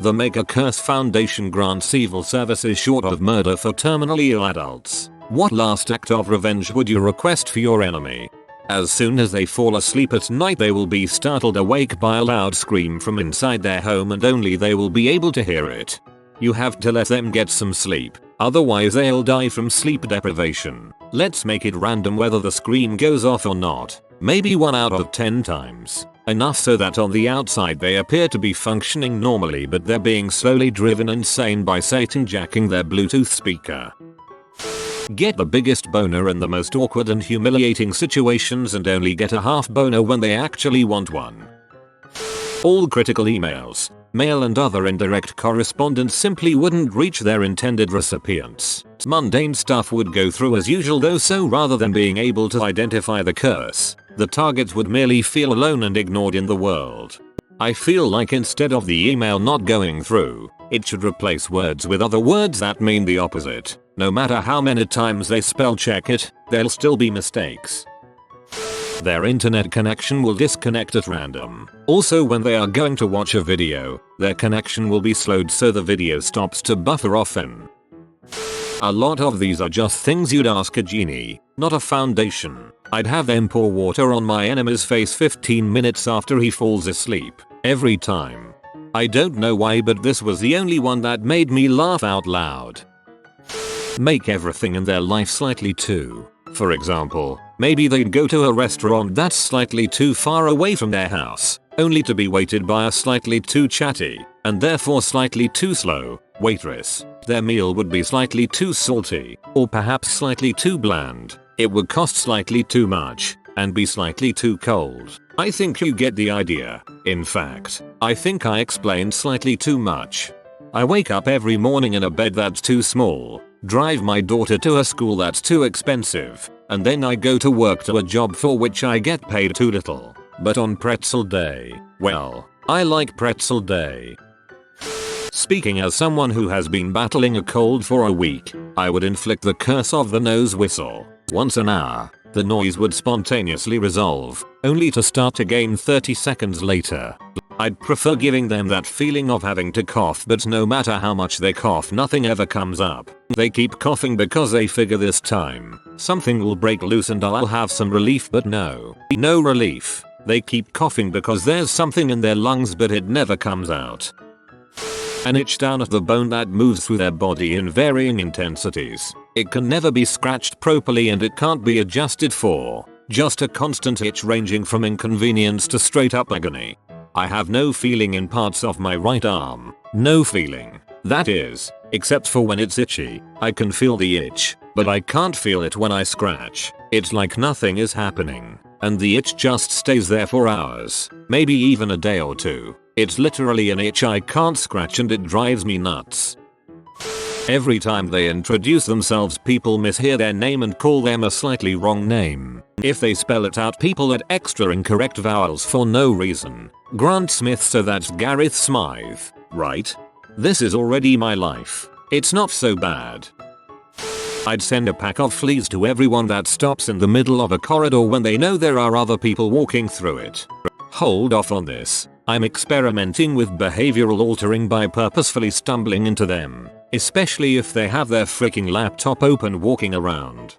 The Mega Curse Foundation grants evil services short of murder for terminally ill adults. What last act of revenge would you request for your enemy? As soon as they fall asleep at night, they will be startled awake by a loud scream from inside their home, and only they will be able to hear it. You have to let them get some sleep, otherwise they'll die from sleep deprivation. Let's make it random whether the scream goes off or not. Maybe 1 out of 10 times. Enough so that on the outside they appear to be functioning normally, but they're being slowly driven insane by Satan jacking their Bluetooth speaker. Get the biggest boner in the most awkward and humiliating situations and only get a half boner when they actually want one. All critical emails, mail and other indirect correspondence simply wouldn't reach their intended recipients. Mundane stuff would go through as usual though, so rather than being able to identify the curse, the targets would merely feel alone and ignored in the world. I feel like instead of the email not going through, it should replace words with other words that mean the opposite. No matter how many times they spell check it, there'll still be mistakes. Their internet connection will disconnect at random. Also, when they are going to watch a video, their connection will be slowed so the video stops to buffer often. A lot of these are just things you'd ask a genie, not a foundation. I'd have them pour water on my enemy's face 15 minutes after he falls asleep, every time. I don't know why, but this was the only one that made me laugh out loud. Make everything in their life slightly too. For example, maybe they'd go to a restaurant that's slightly too far away from their house, only to be waited by a slightly too chatty, and therefore slightly too slow, waitress. Their meal would be slightly too salty, or perhaps slightly too bland. It would cost slightly too much, and be slightly too cold. I think you get the idea. In fact, I think I explained slightly too much. I wake up every morning in a bed that's too small, drive my daughter to a school that's too expensive, and then I go to work to a job for which I get paid too little. But on pretzel day, well, I like pretzel day. Speaking as someone who has been battling a cold for a week, I would inflict the curse of the nose whistle. Once an hour, the noise would spontaneously resolve, only to start again 30 seconds later. I'd prefer giving them that feeling of having to cough, but no matter how much they cough, nothing ever comes up. They keep coughing because they figure this time something will break loose and I'll have some relief, but no relief. They keep coughing because there's something in their lungs, but it never comes out. An itch down at the bone that moves through their body in varying intensities. It can never be scratched properly and it can't be adjusted for. Just a constant itch ranging from inconvenience to straight up agony. I have no feeling in parts of my right arm. No feeling. That is, except for when it's itchy. I can feel the itch, but I can't feel it when I scratch. It's like nothing is happening, and the itch just stays there for hours, maybe even a day or two. It's literally an itch I can't scratch and it drives me nuts. Every time they introduce themselves, people mishear their name and call them a slightly wrong name. If they spell it out, people add extra incorrect vowels for no reason. Grant Smith, so that's Gareth Smythe, right? This is already my life. It's not so bad. I'd send a pack of fleas to everyone that stops in the middle of a corridor when they know there are other people walking through it. Hold off on this. I'm experimenting with behavioral altering by purposefully stumbling into them, especially if they have their freaking laptop open walking around.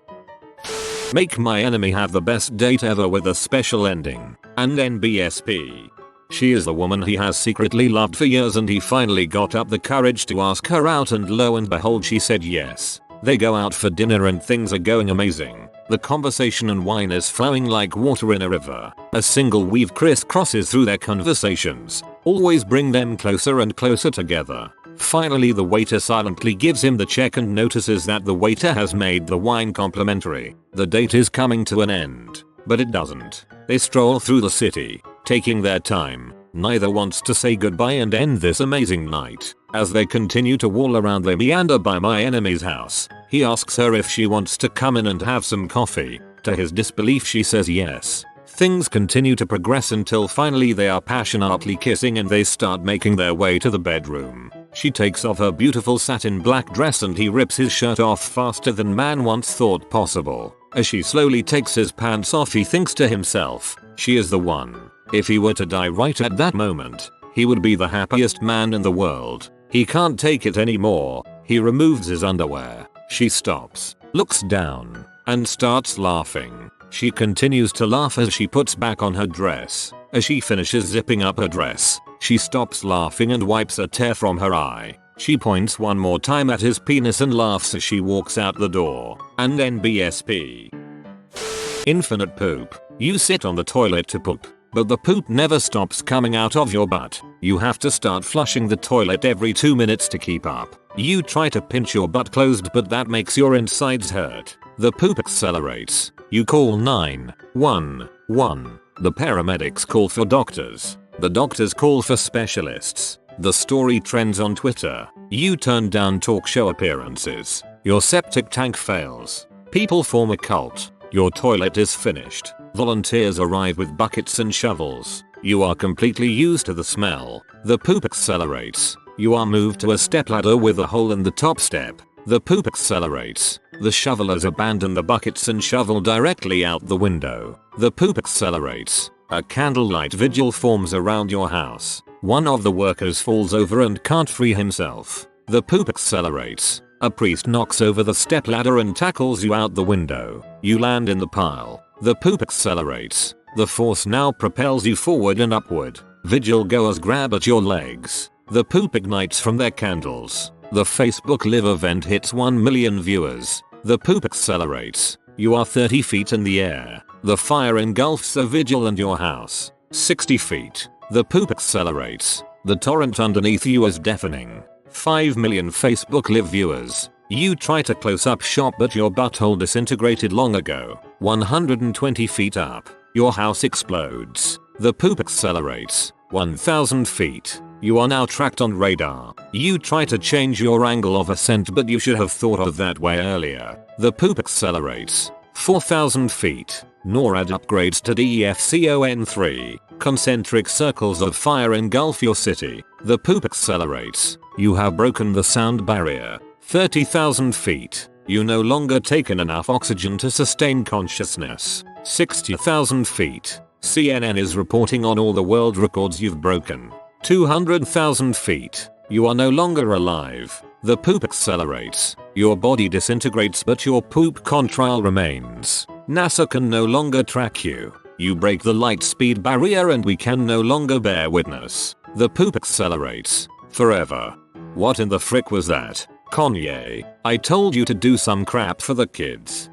Make my enemy have the best date ever with a special ending, and NBSP. She is the woman he has secretly loved for years and he finally got up the courage to ask her out, and lo and behold she said yes. They go out for dinner and things are going amazing. The conversation and wine is flowing like water in a river. A single weave crisscrosses through their conversations, always bring them closer and closer together. Finally the waiter silently gives him the check and notices that the waiter has made the wine complimentary. The date is coming to an end, but it doesn't. They stroll through the city, taking their time. Neither wants to say goodbye and end this amazing night. As they continue to wall around, they meander by my enemy's house. He asks her if she wants to come in and have some coffee. To his disbelief she says yes. Things continue to progress until finally they are passionately kissing and they start making their way to the bedroom. She takes off her beautiful satin black dress and he rips his shirt off faster than man once thought possible. As she slowly takes his pants off, he thinks to himself, she is the one. If he were to die right at that moment, He would be the happiest man in the world. He can't take it anymore. He removes his underwear. She stops, looks down, and starts laughing. She continues to laugh as she puts back on her dress. As she finishes zipping up her dress, she stops laughing and wipes a tear from her eye. She points one more time at his penis and laughs as she walks out the door. And NBSP. Infinite poop. You sit on the toilet to poop, but the poop never stops coming out of your butt. You have to start flushing the toilet every 2 minutes to keep up. You try to pinch your butt closed, but that makes your insides hurt. The poop accelerates. You call 911. The paramedics call for doctors. The doctors call for specialists. The story trends on Twitter. You turn down talk show appearances. Your septic tank fails. People form a cult. Your toilet is finished. Volunteers arrive with buckets and shovels. You are completely used to the smell. The poop accelerates. You are moved to a stepladder with a hole in the top step. The poop accelerates. The shovelers abandon the buckets and shovel directly out the window. The poop accelerates. A candlelight vigil forms around your house. One of the workers falls over and can't free himself. The poop accelerates. A priest knocks over the stepladder and tackles you out the window. You land in the pile. The poop accelerates. The force now propels you forward and upward. Vigil goers grab at your legs. The poop ignites from their candles. The Facebook Live event hits 1 million viewers. The poop accelerates. You are 30 feet in the air. The fire engulfs the vigil and your house. 60 feet. The poop accelerates. The torrent underneath you is deafening. 5 million Facebook Live viewers. You try to close up shop, but your butthole disintegrated long ago. 120 feet up. Your house explodes. The poop accelerates. 1,000 feet. You are now tracked on radar. You try to change your angle of ascent, but you should have thought of that way earlier. The poop accelerates. 4,000 feet. NORAD upgrades to DEFCON3. Concentric circles of fire engulf your city. The poop accelerates. You have broken the sound barrier. 30,000 feet. You no longer take in enough oxygen to sustain consciousness. 60,000 feet. CNN is reporting on all the world records you've broken. 200,000 feet. You are no longer alive. The poop accelerates. Your body disintegrates, but your poop contrail remains. NASA can no longer track you. You break the light speed barrier and we can no longer bear witness. The poop accelerates. Forever. What in the frick was that? Kanye, I told you to do some crap for the kids.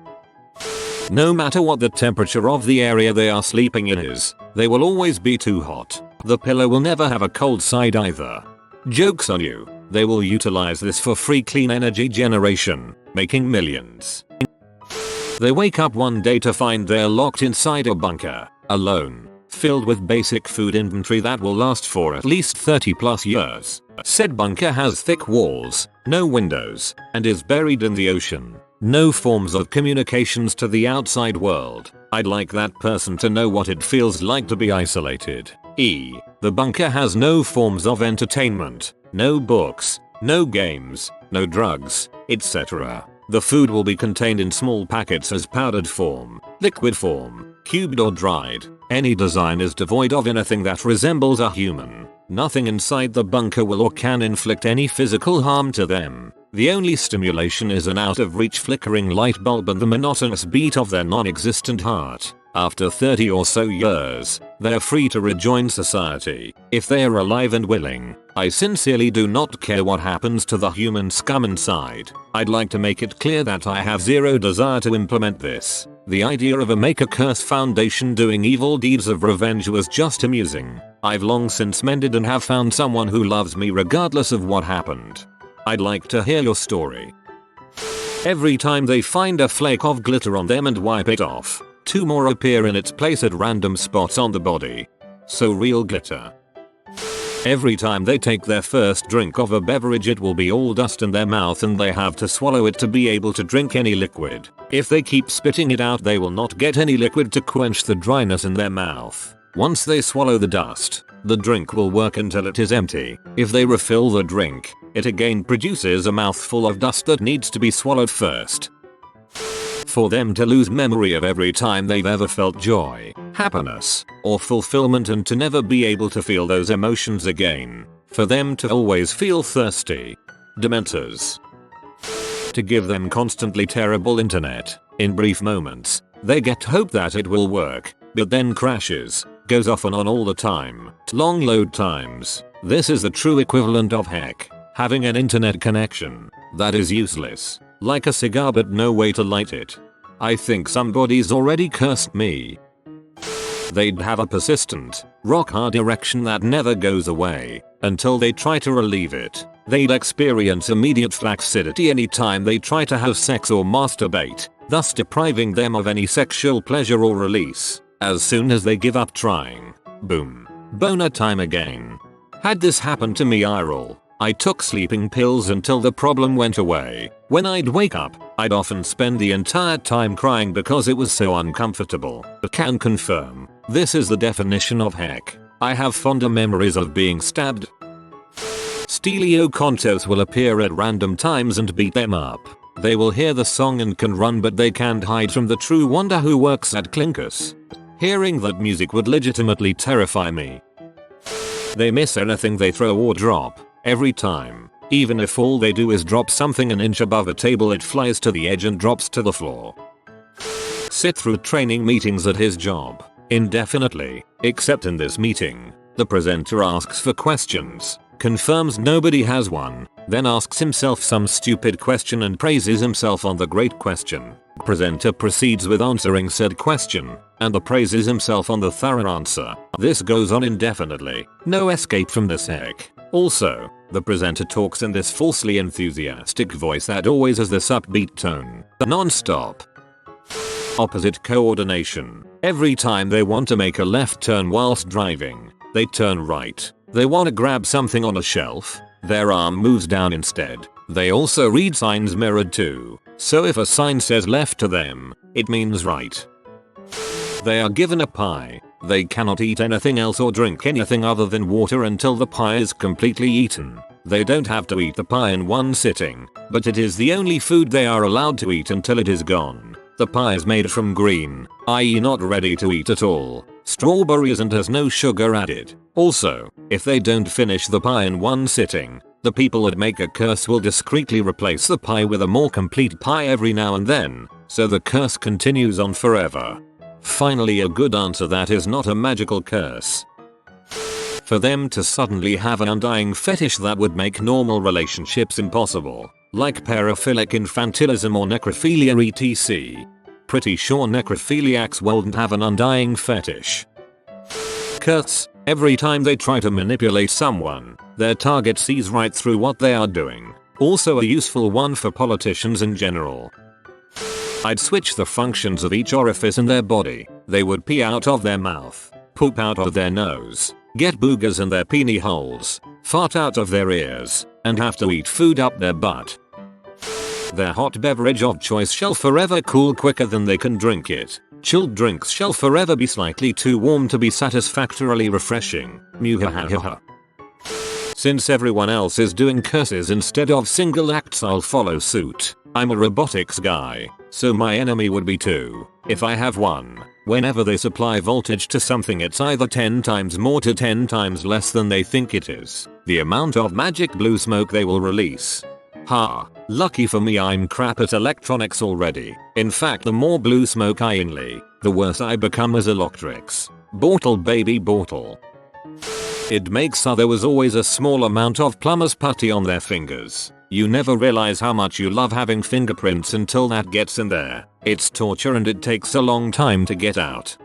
No matter what the temperature of the area they are sleeping in is, they will always be too hot. The pillow will never have a cold side either. Joke's on you. They will utilize this for free clean energy generation, making millions. They wake up one day to find they're locked inside a bunker, alone, filled with basic food inventory that will last for at least 30 plus years. Said bunker has thick walls, no windows, and is buried in the ocean. No forms of communications to the outside world. I'd like that person to know what it feels like to be isolated. The bunker has no forms of entertainment, no books, no games, no drugs, etc. The food will be contained in small packets as powdered form, liquid form, cubed or dried. Any design is devoid of anything that resembles a human. Nothing inside the bunker will or can inflict any physical harm to them. The only stimulation is an out-of-reach flickering light bulb and the monotonous beat of their non-existent heart. After 30 or so years, they're free to rejoin society, if they are alive and willing. I sincerely do not care what happens to the human scum inside. I'd like to make it clear that I have zero desire to implement this. The idea of a make-a-curse foundation doing evil deeds of revenge was just amusing. I've long since mended and have found someone who loves me regardless of what happened. I'd like to hear your story. Every time they find a flake of glitter on them and wipe it off, 2 more appear in its place at random spots on the body. So real glitter. Every time they take their first drink of a beverage, it will be all dust in their mouth and they have to swallow it to be able to drink any liquid. If they keep spitting it out, they will not get any liquid to quench the dryness in their mouth. Once they swallow the dust, the drink will work until it is empty. If they refill the drink, it again produces a mouthful of dust that needs to be swallowed first. for them to lose memory of every time they've ever felt joy, happiness, or fulfillment and to never be able to feel those emotions again. For them to always feel thirsty. Dementors. To give them constantly terrible internet. In brief moments, they get hope that it will work, but then crashes, goes off and on all the time. Long load times. This is the true equivalent of heck. Having an internet connection that is useless. Like a cigar but no way to light it. I think somebody's already cursed me. They'd have a persistent, rock-hard erection that never goes away until they try to relieve it. They'd experience immediate flaccidity anytime they try to have sex or masturbate, thus depriving them of any sexual pleasure or release. As soon as they give up trying, boom, boner time again. Had this happened to me, I roll. I took sleeping pills until the problem went away. When I'd wake up, I'd often spend the entire time crying because it was so uncomfortable. But can confirm, this is the definition of heck. I have fonder memories of being stabbed. Stelio Kontos will appear at random times and beat them up. They will hear the song and can run, but they can't hide from the true wonder who works at Clinkers. Hearing that music would legitimately terrify me. They miss anything they throw or drop. Every time. Even if all they do is drop something an inch above a table, it flies to the edge and drops to the floor. Sit through training meetings at his job. Indefinitely. Except in this meeting. The presenter asks for questions. Confirms nobody has one. Then asks himself some stupid question and praises himself on the great question. Presenter proceeds with answering said question. And appraises himself on the thorough answer. This goes on indefinitely. No escape from this heck. Also, the presenter talks in this falsely enthusiastic voice that always has this upbeat tone. Non-stop. Opposite coordination. Every time they want to make a left turn whilst driving, they turn right. They want to grab something on a shelf, their arm moves down instead. They also read signs mirrored too. So if a sign says left to them, it means right. They are given a pie. They cannot eat anything else or drink anything other than water until the pie is completely eaten. They don't have to eat the pie in one sitting, but it is the only food they are allowed to eat until it is gone. The pie is made from green, i.e. not ready to eat at all, strawberries and has no sugar added. Also, if they don't finish the pie in one sitting, the people that make a curse will discreetly replace the pie with a more complete pie every now and then, so the curse continues on forever. Finally, a good answer that is not a magical curse. For them to suddenly have an undying fetish that would make normal relationships impossible, like paraphilic infantilism or necrophilia etc. Pretty sure necrophiliacs won't have an undying fetish. Curse. Every time they try to manipulate someone, their target sees right through what they are doing. Also a useful one for politicians in general. I'd switch the functions of each orifice in their body. They would pee out of their mouth, poop out of their nose, get boogers in their peenie holes, fart out of their ears, and have to eat food up their butt. Their hot beverage of choice shall forever cool quicker than they can drink it. Chilled drinks shall forever be slightly too warm to be satisfactorily refreshing. Muhahaha. Since everyone else is doing curses instead of single acts, I'll follow suit. I'm a robotics guy, so my enemy would be two, if I have one. Whenever they supply voltage to something, it's either 10 times more to 10 times less than they think it is. The amount of magic blue smoke they will release. Ha, lucky for me I'm crap at electronics already. In fact, the more blue smoke I inlay, the worse I become as electrics. Bortle baby bortle. It makes so there was always a small amount of plumber's putty on their fingers. You never realize how much you love having fingerprints until that gets in there. It's torture and it takes a long time to get out.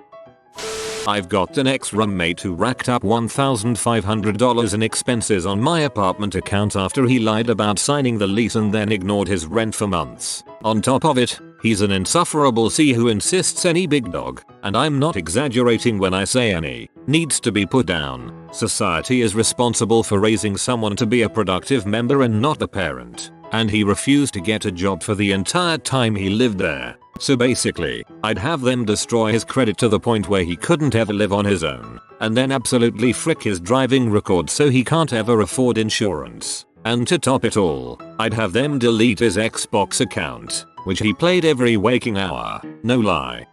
I've got an ex-roommate who racked up $1,500 in expenses on my apartment account after he lied about signing the lease and then ignored his rent for months. On top of it, he's an insufferable C who insists any big dog, and I'm not exaggerating when I say any, needs to be put down. Society is responsible for raising someone to be a productive member and not the parent. And he refused to get a job for the entire time he lived there. So basically, I'd have them destroy his credit to the point where he couldn't ever live on his own, and then absolutely frick his driving record so he can't ever afford insurance. And to top it all, I'd have them delete his Xbox account, which he played every waking hour, no lie.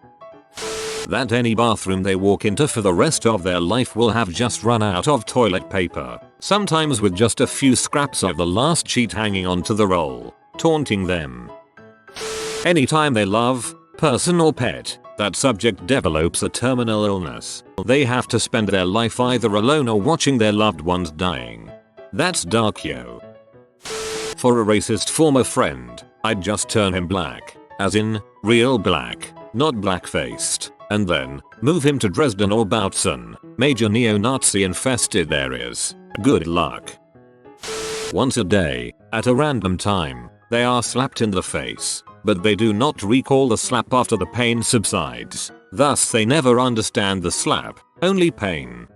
That any bathroom they walk into for the rest of their life will have just run out of toilet paper, sometimes with just a few scraps of the last sheet hanging onto the roll, taunting them. Anytime they love, person or pet, that subject develops a terminal illness, they have to spend their life either alone or watching their loved ones dying. That's dark, yo. For a racist former friend, I'd just turn him black, as in, real black, not black-faced, and then, move him to Dresden or Bautzen, major neo-Nazi infested areas. Good luck. Once a day, at a random time, they are slapped in the face, but they do not recall the slap after the pain subsides, thus they never understand the slap, only pain.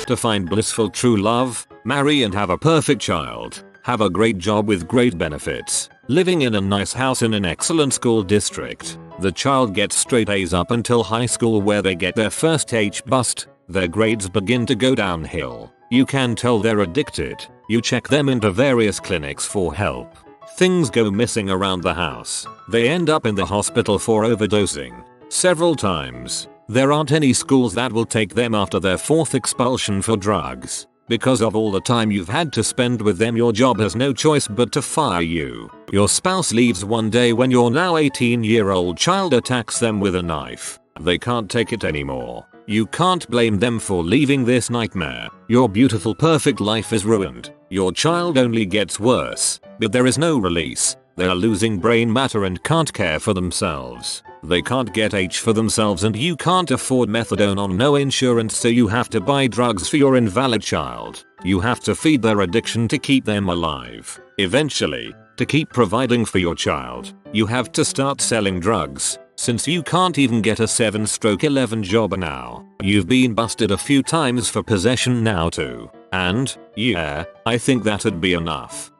To find blissful true love, marry and have a perfect child, have a great job with great benefits, living in a nice house in an excellent school district. The child gets straight A's up until high school where they get their first H-bust, their grades begin to go downhill. You can tell they're addicted, you check them into various clinics for help. Things go missing around the house, they end up in the hospital for overdosing. Several times. There aren't any schools that will take them after their 4th expulsion for drugs. Because of all the time you've had to spend with them, your job has no choice but to fire you. Your spouse leaves one day when your now 18-year-old child attacks them with a knife. They can't take it anymore. You can't blame them for leaving this nightmare. Your beautiful perfect life is ruined. Your child only gets worse, but there is no release. They are losing brain matter and can't care for themselves. They can't get H for themselves and you can't afford methadone on no insurance, so you have to buy drugs for your invalid child. You have to feed their addiction to keep them alive. Eventually, to keep providing for your child, you have to start selling drugs. Since you can't even get a 7/11 job now, you've been busted a few times for possession now too. And, yeah, I think that'd be enough.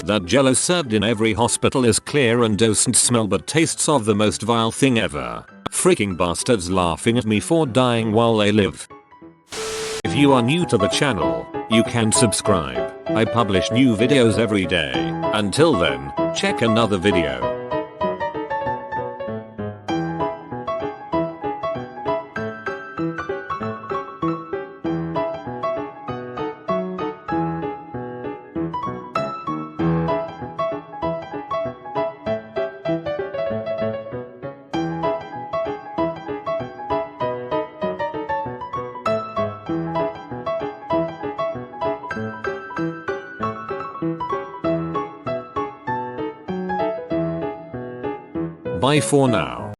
That Jello served in every hospital is clear and doesn't smell but tastes of the most vile thing ever. Freaking bastards laughing at me for dying while they live. If you are new to the channel, you can subscribe. I publish new videos every day. Until then, check another video. Bye for now.